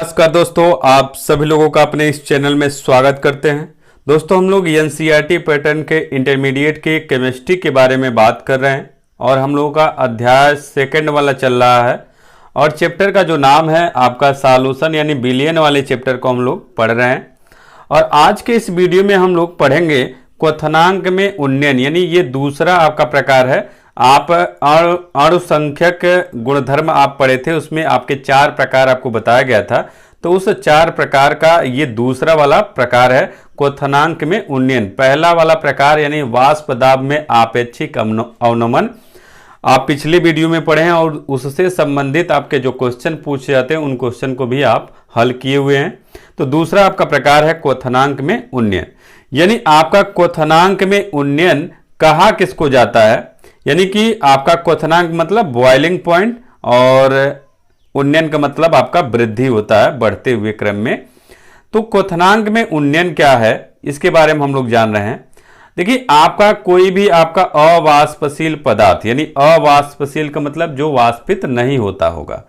नमस्कार दोस्तों, आप सभी लोगों का अपने इस चैनल में स्वागत करते हैं। दोस्तों, हम लोग एनसीईआरटी पैटर्न के इंटरमीडिएट के केमिस्ट्री के बारे में बात कर रहे हैं और हम लोगों का अध्याय सेकंड वाला चल रहा है और चैप्टर का जो नाम है आपका सॉल्यूशन यानी बिलियन वाले चैप्टर को हम लोग पढ़ रहे हैं। और आज के इस वीडियो में हम लोग पढ़ेंगे क्वथनांक में उन्नयन, यानी ये दूसरा आपका प्रकार है। आप अणुसंख्यक गुणधर्म आप पढ़े थे, उसमें आपके 4 प्रकार आपको बताया गया था, तो उस 4 प्रकार का ये दूसरा वाला प्रकार है क्वथनांक में उन्नयन। पहला वाला प्रकार यानी वाष्प दाब में आपेक्षिक अवनमन आप पिछले वीडियो में पढ़े हैं और उससे संबंधित आपके जो क्वेश्चन पूछे जाते हैं उन क्वेश्चन को भी आप हल किए हुए हैं। तो दूसरा आपका प्रकार है क्वथनांक में उन्नयन, यानी आपका क्वथनांक में उन्नयन कहा किसको जाता है, यानी कि आपका क्वथनांक मतलब बॉइलिंग पॉइंट और उन्नयन का मतलब आपका वृद्धि होता है बढ़ते हुए क्रम में। तो क्वथनांक में उन्नयन क्या है इसके बारे में हम लोग जान रहे हैं। देखिए, आपका कोई भी आपका अवाष्पशील पदार्थ, यानी अवाष्पशील का मतलब जो वाष्पित नहीं होता होगा,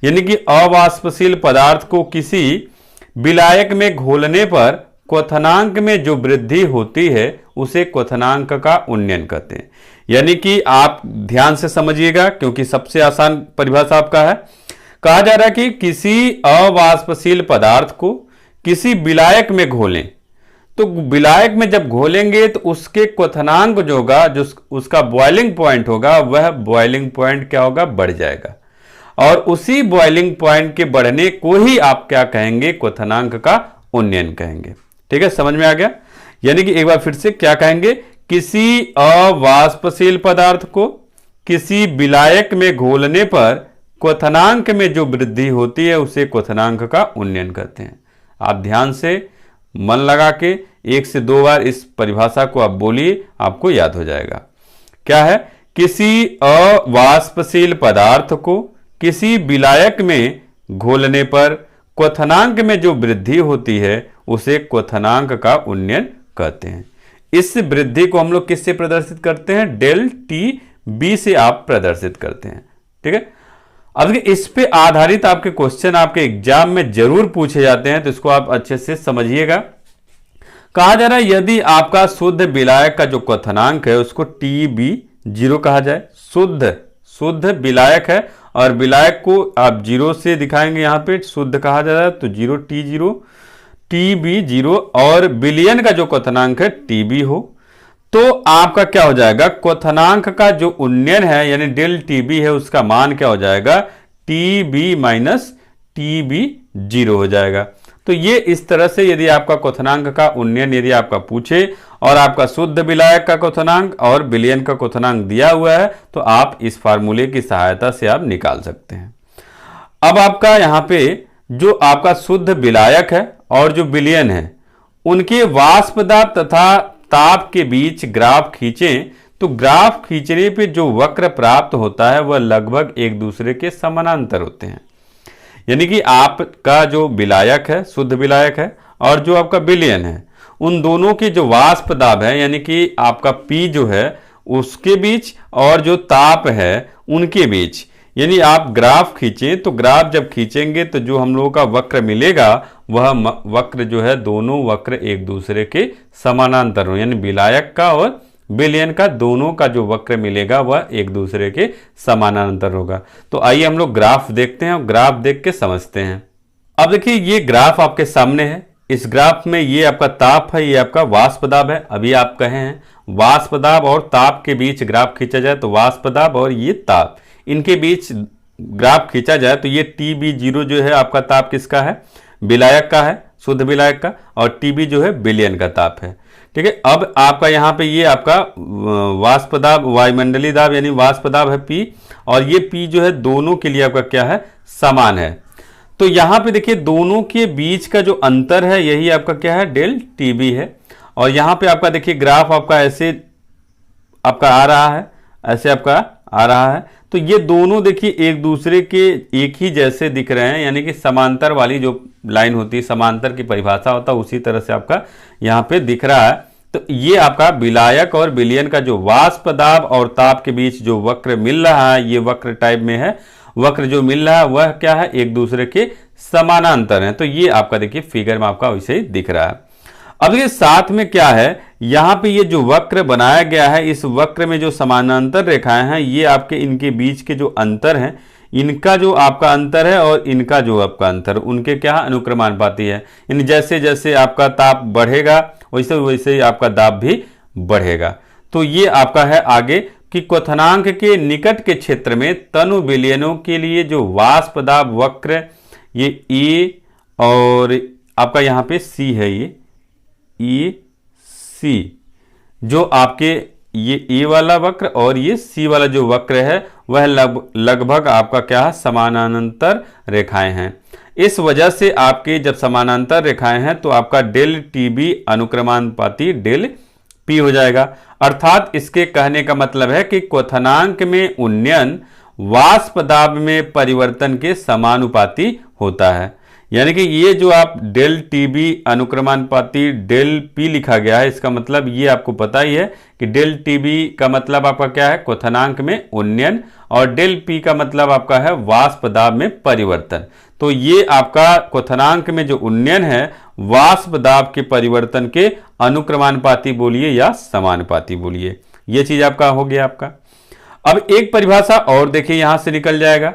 यानी कि अवाष्पशील पदार्थ को किसी विलायक में घोलने पर क्वथनांक में जो वृद्धि होती है उसे क्वथनांक का उन्नयन कहते हैं। यानी कि आप ध्यान से समझिएगा क्योंकि सबसे आसान परिभाषा आपका है। कहा जा रहा है कि किसी अवाष्पशील पदार्थ को किसी विलायक में घोलें, तो विलायक में जब घोलेंगे तो उसके क्वथनांक जो होगा, जो उसका बॉइलिंग पॉइंट होगा, वह बॉइलिंग पॉइंट क्या होगा, बढ़ जाएगा। और उसी बॉइलिंग पॉइंट के बढ़ने को ही आप क्या कहेंगे, क्वथनांक का उन्नयन कहेंगे। ठीक है, समझ में आ गया। यानी कि एक बार फिर से क्या कहेंगे, किसी अवाष्पशील पदार्थ को किसी विलायक में घोलने पर क्वथनांक में जो वृद्धि होती है उसे क्वथनांक का उन्नयन कहते हैं। आप ध्यान से मन लगा के 1 से 2 बार इस परिभाषा को आप बोलिए, आपको याद हो जाएगा। क्या है, किसी अवाष्पशील पदार्थ को किसी विलायक में घोलने पर क्वथनांक में जो वृद्धि होती है उसे क्वथनांक का उन्नयन कहते हैं। इस वृद्धि को हम लोग किससे प्रदर्शित करते हैं, डेल टी बी से आप प्रदर्शित करते हैं। ठीक है, अब देखिए, इस पे आधारित आपके क्वेश्चन आपके एग्जाम में जरूर पूछे जाते हैं, तो इसको आप अच्छे से समझिएगा। कहा जा रहा है यदि आपका शुद्ध विलायक का जो क्वथनांक है उसको TB0 कहा जाए, शुद्ध विलायक है और विलायक को आप 0 से दिखाएंगे, यहां पे शुद्ध कहा जा रहा है तो 0 TB0 और बिलियन का जो क्वथनांक है TB हो, तो आपका क्या हो जाएगा, क्वथनांक का जो उन्नयन है यानी डेल TB है उसका मान क्या हो जाएगा, TB माइनस TB0 हो जाएगा। तो ये इस तरह से यदि आपका क्वथनांक का उन्नयन यदि आपका पूछे और आपका शुद्ध विलायक का क्वथनांक और विलयन का क्वथनांक दिया हुआ है तो आप इस फार्मूले की सहायता से आप निकाल सकते हैं। अब आपका यहां पे जो आपका शुद्ध विलायक है और जो विलयन है उनके वाष्प दाब तथा ताप के बीच ग्राफ खींचें तो ग्राफ खींचने पे जो वक्र प्राप्त होता है वह लगभग एक दूसरे के समानांतर होते हैं। यानी कि आपका जो विलायक है, शुद्ध विलायक है, और जो आपका विलयन है, उन दोनों के जो वाष्प दाब है यानी कि आपका P जो है उसके बीच और जो ताप है उनके बीच, यानी आप ग्राफ खींचें तो ग्राफ जब खींचेंगे तो जो हम लोगों का वक्र मिलेगा वह वक्र जो है, दोनों वक्र एक दूसरे के समानांतर हो, यानी विलायक का और विलयन का दोनों का जो वक्र मिलेगा वह एक दूसरे के समानांतर होगा। तो आइए हम लोग ग्राफ देखते हैं और ग्राफ देख के समझते हैं। अब देखिए, ये ग्राफ आपके सामने है। इस ग्राफ में ये आपका ताप है, ये आपका वाष्प दाब है। अभी आप कहे हैं वाष्प दाब और ताप के बीच ग्राफ खींचा जाए तो वाष्प दाब और ये ताप इनके बीच ग्राफ खींचा जाए तो ये TB0 जो है आपका ताप किसका है, विलायक का है, शुद्ध विलायक का, और TB जो है विलयन का ताप है। ठीक है, अब आपका यहाँ पे ये आपका वाष्प दाब, वायुमंडलीय दाब यानी वाष्प दाब है P, और ये P जो है दोनों के लिए आपका क्या है, समान है। तो यहाँ पे देखिए दोनों के बीच का जो अंतर है यही आपका क्या है, डेल TB है। और यहाँ पे आपका देखिए ग्राफ आपका ऐसे आपका आ रहा है, ऐसे आपका आ रहा है, तो ये दोनों देखिए एक दूसरे के एक ही जैसे दिख रहे हैं, यानी कि समांतर वाली जो लाइन होती है, समांतर की परिभाषा होता है उसी तरह से आपका यहाँ पे दिख रहा है। तो ये आपका विलायक और विलयन का जो वाष्प दाब और ताप के बीच जो वक्र मिल रहा है, ये वक्र टाइप में है, वक्र जो मिल रहा है वह क्या है, एक दूसरे के समानांतर हैं। तो ये आपका देखिए फिगर में आपका वैसे ही दिख रहा है। अब ये साथ में क्या है, यहाँ पे ये जो वक्र बनाया गया है, इस वक्र में जो समानांतर रेखाएं हैं ये आपके इनके बीच के जो अंतर हैं, इनका जो आपका अंतर है और इनका जो आपका अंतर, उनके क्या अनुक्रमानुपाती है। यानी जैसे जैसे आपका ताप बढ़ेगा वैसे वैसे ही आपका दाब भी बढ़ेगा। तो ये आपका है आगे कि क्वथनांक के निकट के क्षेत्र में तनु विलयनों के लिए जो वाष्प दाब वक्र, ये ए और आपका यहाँ पे सी है, ये सी, जो आपके ये ए वाला वक्र और ये सी वाला जो वक्र है वह लगभग आपका क्या है, समानांतर रेखाएं हैं। इस वजह से आपके जब समानांतर रेखाएं हैं तो आपका डेल टीबी अनुक्रमानुपाती डेल पी हो जाएगा। अर्थात इसके कहने का मतलब है कि क्वथनांक में उन्नयन वाष्प दाब में परिवर्तन के समानुपाती होता है। यानी कि ये जो आप डेल टीबी अनुक्रमानुपाती डेल पी लिखा गया है, इसका मतलब ये आपको पता ही है कि डेल टीबी का मतलब आपका क्या है, क्वथनांक में उन्नयन, और डेल पी का मतलब आपका है वाष्प दाब में परिवर्तन। तो ये आपका क्वथनांक में जो उन्नयन है वाष्प दाब के परिवर्तन के अनुक्रमानुपाती बोलिए या समानुपाती बोलिए, ये चीज आपका हो गया आपका। अब एक परिभाषा और देखिए यहां से निकल जाएगा।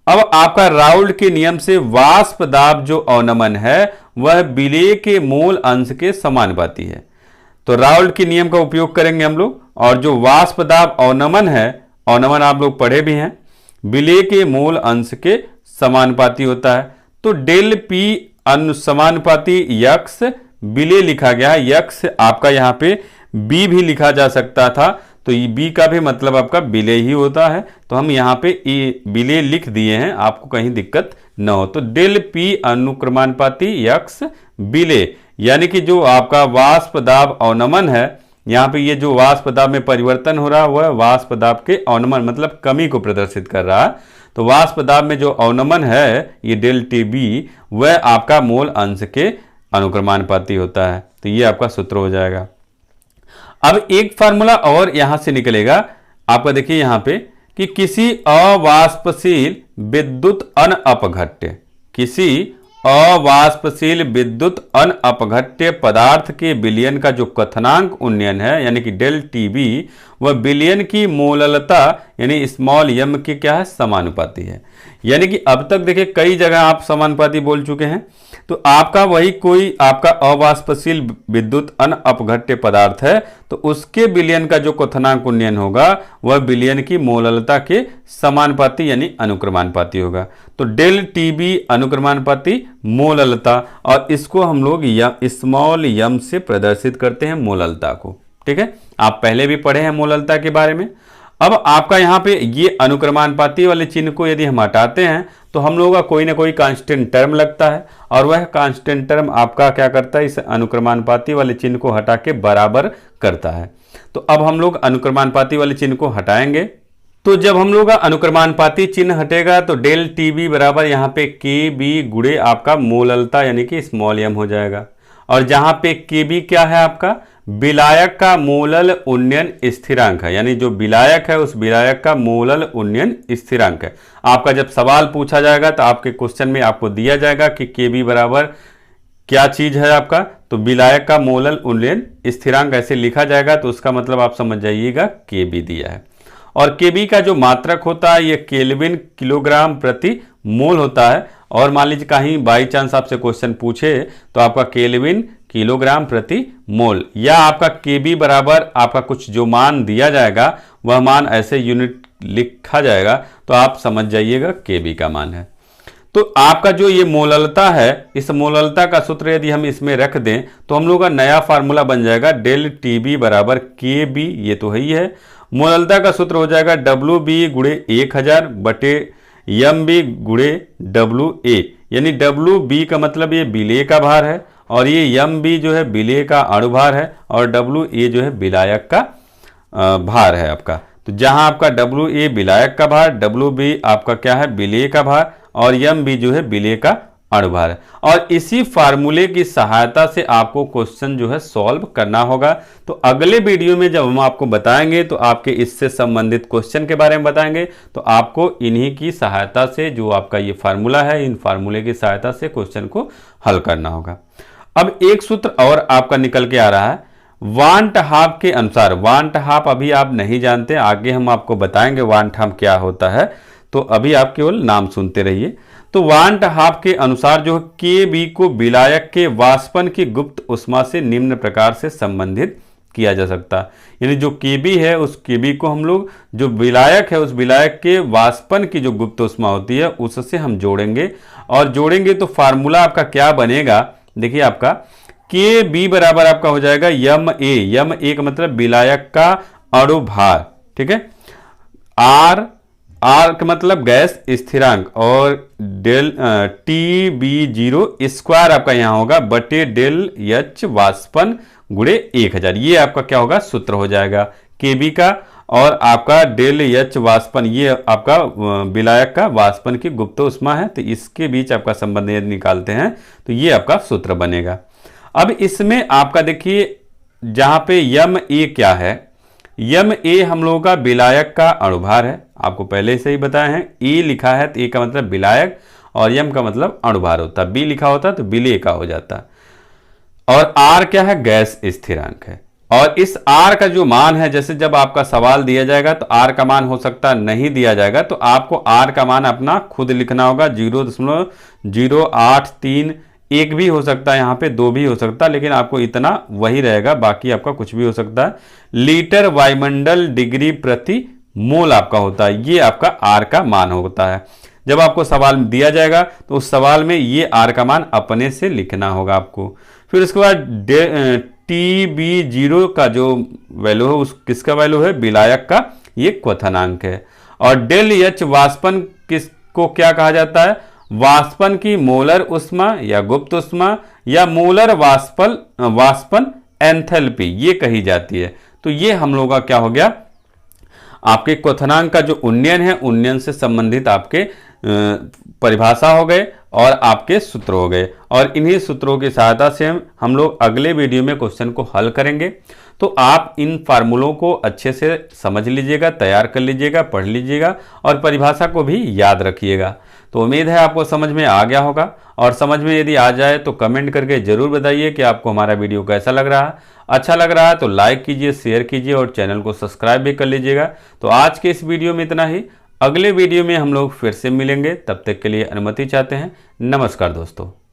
अब आपका राउल्ट के नियम से वाष्प दाब जो अवनमन है वह विलेय के मूल अंश के समानुपाती है। तो राउल्ट के नियम का उपयोग करेंगे हम लोग, और जो वाष्प दाब अवनमन है, अवनमन आप लोग पढ़े भी हैं, विलेय के मूल अंश के समानुपाती होता है। तो डेल पी अनुसमानुपाती यक्स विलेय लिखा गया है, यक्स आपका यहाँ पे बी भी लिखा जा सकता था, तो ये बी का भी मतलब आपका विलेय ही होता है। तो हम यहाँ पे विलेय लिख दिए हैं, आपको कहीं दिक्कत न हो। तो डेल पी अनुक्रमानुपाती यक्स विलेय, यानी कि जो आपका वाष्प दाब अवनमन है, यहाँ पे ये जो वाष्प दाब में परिवर्तन हो रहा है वह वाष्प दाब के अवनमन मतलब कमी को प्रदर्शित कर रहा है। तो वाष्प दाब में जो अवनमन है ये डेल टी बी, वह आपका मूल अंश के अनुक्रमानुपाती होता है। तो ये आपका सूत्र हो जाएगा। अब एक फार्मूला और यहां से निकलेगा आपका, देखिए यहां पे कि किसी अवाष्पशील विद्युत अनअपघट्य, किसी अवाष्पशील विद्युत अनअपघट्य पदार्थ के विलयन का जो क्वथनांक उन्नयन है यानी कि डेल टीबी, वह विलयन की मोललता यानी स्मॉल एम के क्या है, समानुपाती है। यानी कि अब तक देखिए कई जगह आप समानुपाती बोल चुके हैं। तो आपका वही कोई आपका अवाष्पशील विद्युत अनअपघट्य पदार्थ है तो उसके विलयन का जो क्वथनांक उन्नयन होगा वह विलयन की मोललता के समानुपाती यानी अनुक्रमानुपाती होगा। तो डेल टीबी अनुक्रमानुपाती मोललता, और इसको हम लोग स्मॉल एम से प्रदर्शित करते हैं मोललता को। ठीक है, आप पहले भी पढ़े हैं मोललता के बारे में। अब आपका यहाँ पे ये अनुक्रमानुपाती वाले चिन्ह को यदि हम हटाते हैं तो हम लोगों का कोई ना कोई कांस्टेंट टर्म लगता है, और वह कांस्टेंट टर्म आपका क्या करता है, इस अनुक्रमानुपाती वाले चिन्ह को हटा के बराबर करता है। तो अब हम लोग अनुक्रमानुपाती वाले चिन्ह को हटाएंगे। तो जब हम लोग का अनुक्रमानुपाती चिन्ह हटेगा तो डेल टी बी बराबर यहाँ पे के बी गुणे आपका मोललता यानी कि स्मॉल एम हो जाएगा। और जहां पे के बी क्या है, आपका विलायक का मोलल उन्नयन स्थिरांक है, यानी जो विलायक है उस विलायक का मोलल उन्नयन स्थिरांक है। आपका जब सवाल पूछा जाएगा तो आपके क्वेश्चन में आपको दिया जाएगा कि के बी बराबर क्या चीज है आपका, तो विलायक का मोलल उन्नयन स्थिरांक ऐसे लिखा जाएगा। तो उसका मतलब आप समझ जाइएगा के बी दिया है। और के बी का जो मात्रक होता है ये केल्विन किलोग्राम प्रति मोल होता है। और मान लीजिए कहीं बाई चांस आपसे क्वेश्चन पूछे तो आपका केल्विन किलोग्राम प्रति मोल, या आपका के बी बराबर आपका कुछ जो मान दिया जाएगा वह मान ऐसे यूनिट लिखा जाएगा, तो आप समझ जाइएगा के बी का मान है। तो आपका जो ये मोललता है, इस मोललता का सूत्र यदि हम इसमें रख दें तो हम लोग का नया फार्मूला बन जाएगा डेल टी बी बराबर के बी, ये तो है ही है। मोललता का सूत्र हो जाएगा डब्ल्यू बी गुणे 1000 बटे एम बी गुणे डब्ल्यू ए, यानी डब्ल्यू बी का मतलब ये विलेय का भार है, और ये एम बी जो है विलेय का अणुभार है, और डब्ल्यू ए जो है विलायक का भार है आपका। तो जहां आपका डब्ल्यू ए विलायक का भार, डब्ल्यू बी आपका क्या है विलेय का भार, और एम बी जो है विलेय का अणुभार है। और इसी फार्मूले की सहायता से आपको क्वेश्चन जो है सॉल्व करना होगा। तो अगले वीडियो में जब हम आपको बताएंगे तो आपके इससे संबंधित क्वेश्चन के बारे में बताएंगे, तो आपको इन्हीं की सहायता से, जो आपका ये फार्मूला है, इन फार्मूले की सहायता से क्वेश्चन को हल करना होगा। अब एक सूत्र और आपका निकल के आ रहा है वांट हाफ के अनुसार। वांट हाफ अभी आप नहीं जानते, आगे हम आपको बताएंगे वांट हाफ क्या होता है, तो अभी आप केवल नाम सुनते रहिए। तो वांट हाफ के अनुसार जो के बी को विलायक के वाष्पन की गुप्त उष्मा से निम्न प्रकार से संबंधित किया जा सकता है। यानी जो के बी है, उस के बी को हम लोग, जो विलायक है, उस विलायक के वाष्पन की जो गुप्त उष्मा होती है उससे हम जोड़ेंगे। और जोड़ेंगे तो फार्मूला आपका क्या बनेगा, देखिए आपका के बी बराबर आपका हो जाएगा यम ए। यम ए का मतलब विलायक का अणुभार, ठीक है। आर का मतलब गैस स्थिरांक, और del T B zero square आपका यहां होगा बटे डेल एच वाष्पन गुणे 1000। ये आपका क्या होगा, सूत्र हो जाएगा केबी का, और आपका डेल एच वाष्पन, ये आपका विलायक का वाष्पन की गुप्त उष्मा है, तो इसके बीच आपका संबंध यदि निकालते हैं तो ये आपका सूत्र बनेगा। अब इसमें आपका देखिए जहां पे यम ए क्या है, यम ए हम लोगों का विलायक का अणुभार है, आपको पहले से ही बताया है। ए लिखा है तो ए का मतलब विलायक, और यम का मतलब अणुभार होता है। बी लिखा होता तो विलेय का हो जाता। और आर क्या है, गैस स्थिरांक है। और इस आर का जो मान है, जैसे जब आपका सवाल दिया जाएगा तो आर का मान हो सकता है नहीं दिया जाएगा, तो आपको आर का मान अपना खुद लिखना होगा। 0.083, एक भी हो सकता है, यहाँ पे 2 भी हो सकता है, लेकिन आपको इतना वही रहेगा, बाकी आपका कुछ भी हो सकता है। लीटर वायुमंडल डिग्री प्रति मोल आपका होता है, ये आपका आर का मान होता है। जब आपको सवाल दिया जाएगा तो उस सवाल में ये आर का मान अपने से लिखना होगा आपको। फिर उसके बाद टी बी जीरो का जो वैल्यू है, उस किसका वैल्यू है, विलायक का, ये क्वथनांक है। और डेल एच वाष्पन किसको क्या कहा जाता है, वाष्पन की मोलर उष्मा या गुप्त उष्मा या मोलर वाष्पन एंथैल्पी ये कही जाती है। तो ये हम लोगों का क्या हो गया, आपके क्वथनांक का जो उन्नयन है, उन्नयन से संबंधित आपके परिभाषा हो गए और आपके सूत्र हो गए। और इन्हीं सूत्रों की सहायता से हम लोग अगले वीडियो में क्वेश्चन को हल करेंगे। तो आप इन फार्मूलों को अच्छे से समझ लीजिएगा, तैयार कर लीजिएगा, पढ़ लीजिएगा, और परिभाषा को भी याद रखिएगा। तो उम्मीद है आपको समझ में आ गया होगा, और समझ में यदि आ जाए तो कमेंट करके जरूर बताइए कि आपको हमारा वीडियो कैसा लग रहा है। अच्छा लग रहा है तो लाइक कीजिए, शेयर कीजिए, और चैनल को सब्सक्राइब भी कर लीजिएगा। तो आज के इस वीडियो में इतना ही। अगले वीडियो में हम लोग फिर से मिलेंगे, तब तक के लिए अनुमति चाहते हैं। नमस्कार दोस्तों।